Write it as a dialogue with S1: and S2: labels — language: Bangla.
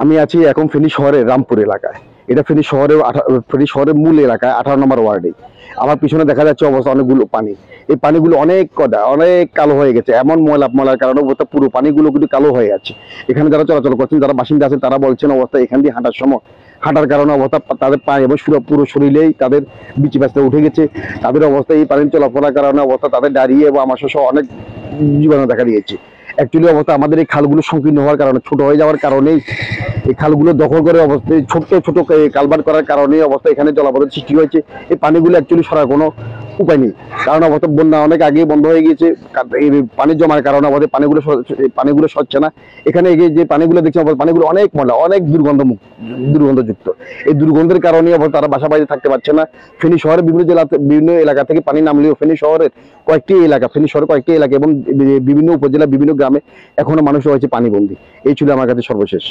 S1: আমি আছি এখন ফেনী শহরের রামপুর এলাকায়। এটা ফেনী শহরের মূল এলাকায় 18 নম্বর ওয়ার্ডে। আমার পিছনে দেখা যাচ্ছে অবস্থা অনেকগুলো পানি। এই পানিগুলো অনেক কালো হয়ে গেছে, এমন ময়লার কারণে অবস্থা পুরো পানিগুলো কিন্তু কালো হয়ে যাচ্ছে। এখানে যারা চলাচল করছেন, যারা বাসিন্দা আছেন, তারা বলছেন অবস্থা এখান দিয়ে হাঁটার কারণে অবস্থা তাদের পায়ে এবং পুরো শরীরেই তাদের বিচি বাস্তা উঠে গেছে। তাদের অবস্থা এই পানি চলাফেরার কারণে অবস্থা তাদের দাঁড়িয়ে এবং আমার সহ অনেক জীবাণু দেখা দিয়েছে। অ্যাকচুয়ালি অবস্থা আমাদের এই খালগুলো সংকীর্ণ হওয়ার কারণে, ছোট হয়ে যাওয়ার কারণেই, এই খালগুলো দখল করে অবস্থায় ছোট ছোট কালভার্ট করার কারণে অবস্থা এখানে জলাবদ্ধতার সৃষ্টি হয়েছে। এই পানিগুলো অ্যাকচুয়ালি সরার কোনো উপায় নেই, কারণ অবস্থা বন্যা অনেক আগেই বন্ধ হয়ে গিয়েছে। এই পানি জমার কারণে আমাদের পানিগুলো সরছে না। এখানে যে পানিগুলো দেখছি পানিগুলো অনেক ময়লা, অনেক দুর্গন্ধযুক্ত। এই দুর্গন্ধের কারণে অবস্থা তারা বাসা বাড়িতে থাকতে পারছে না। ফেনী শহরের বিভিন্ন এলাকা থেকে পানি নামলেও ফেনী শহরে কয়েকটি এলাকা এবং বিভিন্ন উপজেলা, বিভিন্ন গ্রামে এখনো মানুষ রয়েছে পানিবন্দী। এই ছিল আমার কাছে সর্বশেষ।